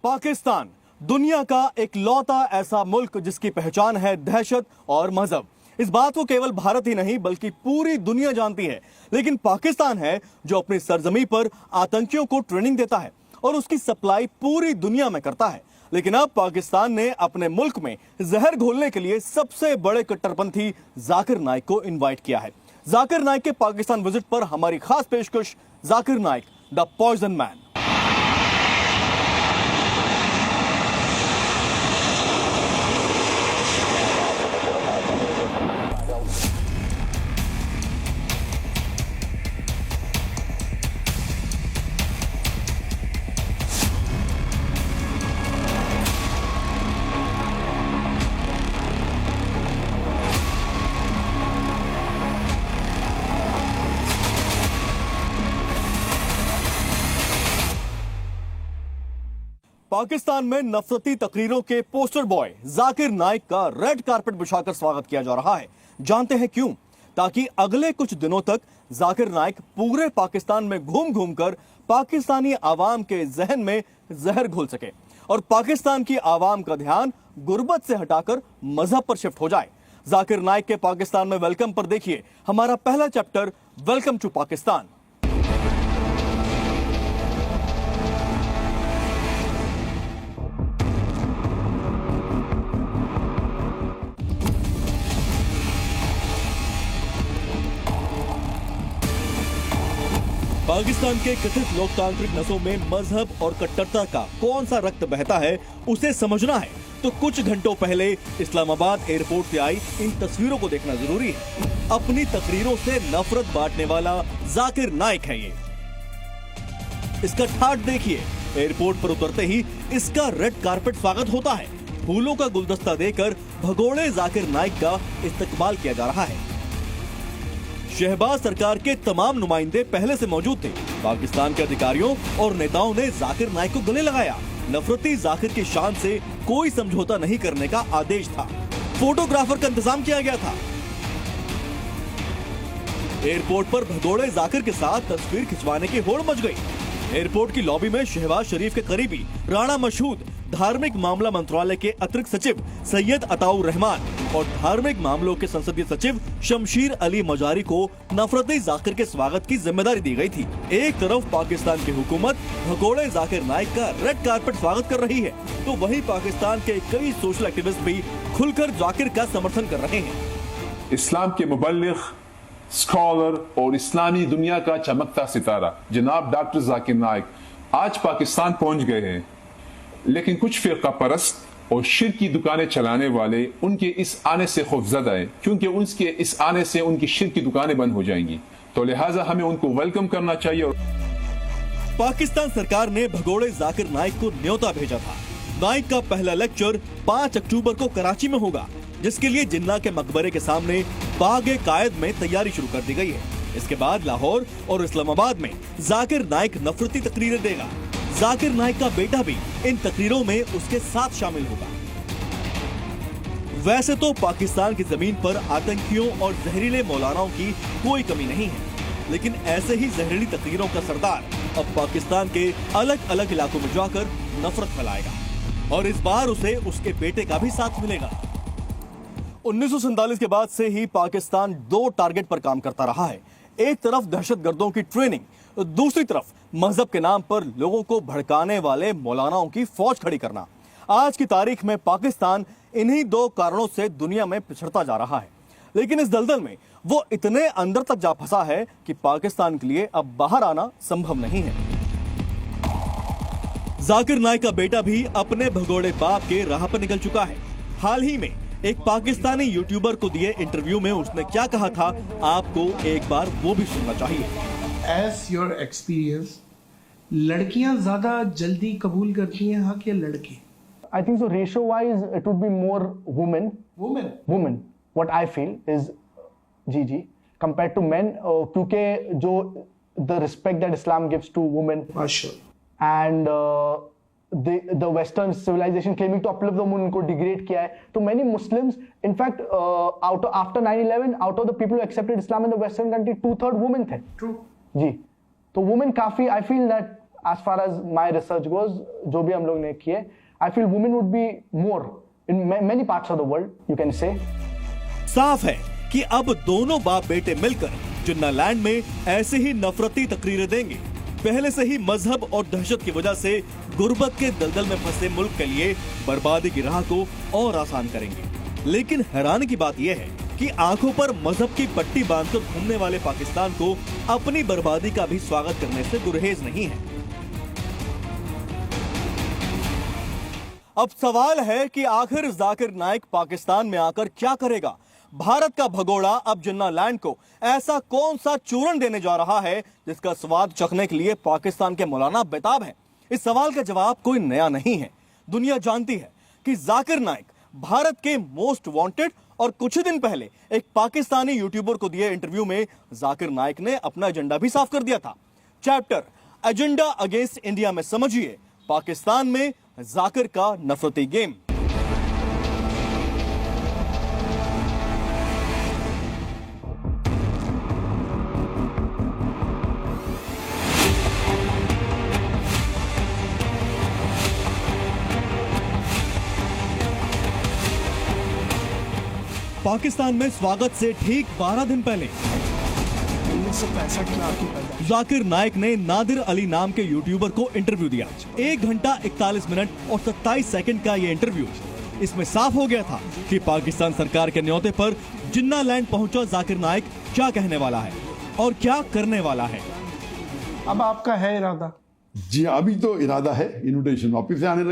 पाकिस्तान दुनिया का एक लौता ऐसा मुल्क जिसकी पहचान है दहशत और मजहब। इस बात को केवल भारत ही नहीं बल्कि पूरी दुनिया जानती है। लेकिन पाकिस्तान है जो अपनी सरजमी पर आतंकियों को ट्रेनिंग देता है और उसकी सप्लाई पूरी दुनिया में करता है। लेकिन अब पाकिस्तान ने अपने मुल्क में जहर घोलने के लिए सबसे बड़े कट्टरपंथी जाकिर नाइक को इनवाइट किया है। जाकिर नाइक के पाकिस्तान विजिट पर हमारी खास पेशकश, Zakir Naik the poison man. Pakistan में नफरती तकरीरों के पोस्टर बॉय जाकिर नाइक का रेड कारपेट बिछाकर स्वागत किया जा रहा है। जानते हैं क्यों? ताकि अगले कुछ दिनों तक जाकिर नाइक पूरे पाकिस्तान में घूम घूम कर पाकिस्तानी आवाम के जहन में जहर घोल सके और पाकिस्तान की आवाम का ध्यान गुर्बत से हटाकर मजहब पर शिफ्ट हो जाए। जाकिर नाइक के पाकिस्तान में वेलकम पर देखिए हमारा पहला chapter, welcome to Pakistan. Pakistan के कथित लोकतांत्रिक नसों में मजहब और कट्टरता का कौन सा रक्त बहता है उसे समझना है तो कुछ घंटों पहले इस्लामाबाद एयरपोर्ट से आई इन तस्वीरों को देखना जरूरी है। अपनी तकरीरों से नफरत बांटने वाला जाकिर नाइक है ये। इसका ठाठ देखिए, एयरपोर्ट पर उतरते ही इसका रेड कारपेट स्वागत होता है। फूलों का गुलदस्ता देकर भगोड़े जाकिर नाइक का इस्तकबाल किया जा रहा है। शहबाज सरकार के तमाम नुमाइंदे पहले से मौजूद थे। पाकिस्तान के अधिकारियों और नेताओं ने जाकिर नाइक को गले लगाया। नफरती जाकिर की शान से कोई समझौता नहीं करने का आदेश था। फोटोग्राफर का इंतजाम किया गया था। एयरपोर्ट पर भगोड़े जाकिर के साथ तस्वीर खिंचवाने की होड़ मच गई। एयरपोर्ट की लॉबी में शहबाज शरीफ के करीबी राणा मशहूद, धार्मिक मामला मंत्रालय के अतिरिक्त सचिव सैयद अताउर रहमान और धार्मिक मामलों के संसदीय सचिव शमशीर अली मजारी को नफरती जाकिर के स्वागत की जिम्मेदारी दी गई थी। एक तरफ पाकिस्तान की हुकूमत भगोड़े जाकिर नाइक का रेड कारपेट स्वागत कर रही है तो वहीं पाकिस्तान के कई सोशल एक्टिविस्ट भी खुलकर जाकिर का समर्थन कर रहे हैं। इस्लाम के मुबल्लिग, स्कॉलर और इस्लामी दुनिया का चमकता सितारा जनाब डॉक्टर जाकिर नाइक आज पाकिस्तान पहुंच गए हैं। लेकिन कुछ फिरका परस्त और शिर्क की दुकानें चलाने वाले उनके इस आने से खौफजदा है, क्योंकि उनके इस आने से उनकी शिर्क की दुकानें बंद हो जाएंगी। तो लिहाजा हमें उनको वेलकम करना चाहिए। पाकिस्तान सरकार ने भगोड़े जाकिर नाइक को न्योता भेजा था। नाइक का पहला लेक्चर 5 अक्टूबर को कराची में होगा, जिसके लिए जिन्ना के मकबरे के सामने बागे कायद में तैयारी शुरू कर दी गई है। इसके बाद लाहौर और इस्लामाबाद में जाकिर नाइक नफरती तकरीरें देगा। जाकिर नाइक का बेटा भी इन तकरीरों में उसके साथ शामिल होगा। वैसे तो पाकिस्तान की जमीन पर आतंकियों और जहरीले मौलानाओं की कोई कमी नहीं है, लेकिन ऐसे ही जहरीली तकरीरों का सरदार अब पाकिस्तान के अलग अलग इलाकों में जाकर नफरत फैलाएगा और इस बार उसे उसके बेटे का भी साथ मिलेगा। 1947 के बाद से ही पाकिस्तान 2 टारगेट पर काम करता रहा है। एक तरफ दहशतगर्दों की ट्रेनिंग, दूसरी तरफ मजहब के नाम पर लोगों को भड़काने वाले मौलानाओं की फौज खड़ी करना। आज की तारीख में पाकिस्तान इन्हीं 2 कारणों से दुनिया में पिछड़ता जा रहा है। लेकिन इस दलदल में वो इतने अंदर तक जा फंसा है कि पाकिस्तान के लिए अब बाहर आना संभव नहीं है। जाकिर नाइक का बेटा भी अपने भगोड़े बाप के राह पर निकल चुका है। हाल ही में एक पाकिस्तानी यूट्यूबर को दिए इंटरव्यू में उसने क्या कहा था, आपको एक बार वो भी सुनना चाहिए। As your experience, लड़कियां ज्यादा जल्दी कबूल करती हैं हक या लड़के? I think so. Ratio wise, it would be more women. Women. What I feel is, ji, compared to men, क्योंकि जो the respect that Islam gives to women, and the Western civilization claiming to uplift the woman उनको degrade किया है. तो many Muslims, in fact, after 9/11, out of the people who accepted Islam in the Western country, 2/3 women थे. True. जी, तो women काफी, I feel that as far as my research goes, जो भी हम लोग ने किए, I feel women would be more in many parts of the world, you can say. साफ है कि अब दोनों बाप बेटे मिलकर जिन्नालैंड में ऐसे ही नफरती तकरीरें देंगे। पहले से ही मजहब और दहशत की वजह से गुर्बत के दलदल में फंसे मुल्क के लिए बर्बादी की राह को और आसान करेंगे। लेकिन हैरानी की बात यह है कि आंखों पर मजहब की पट्टी बांधकर घूमने वाले पाकिस्तान को अपनी बर्बादी का भी स्वागत करने से गुरेज नहीं है। अब सवाल है कि आखिर जाकिर नाइक पाकिस्तान में आकर क्या करेगा। भारत का भगोड़ा अब जिन्नालैंड को ऐसा कौन सा चूरन देने जा रहा है जिसका स्वाद चखने के लिए पाकिस्तान के मौलाना बेताब हैं? इस सवाल का जवाब कोई नया नहीं है। दुनिया जानती है कि जाकिर नाइक भारत के मोस्ट वांटेड, और कुछ ही दिन पहले एक पाकिस्तानी यूट्यूबर को दिए इंटरव्यू में जाकिर नाइक ने अपना एजेंडा भी साफ कर दिया था। चैप्टर एजेंडा अगेंस्ट इंडिया में समझिए पाकिस्तान में जाकिर का नफरती गेम। पाकिस्तान में स्वागत से ठीक 12 दिन पहले 1965 में आपकी पैदा। जाकिर नाइक ने नादिर अली नाम के यूट्यूबर को इंटरव्यू दिया। 1 घंटा 41 मिनट और 27 सेकंड का ये इंटरव्यू। इसमें साफ हो गया था कि पाकिस्तान सरकार के न्योते पर जिन्नालैंड पहुंचा जाकिर नाइक क्या कहने वाला है और क्या करने वाला है। अब आपका है इरादा? जी अभी तो इरादा है, इन्विटेशन वापिस से आने लगे।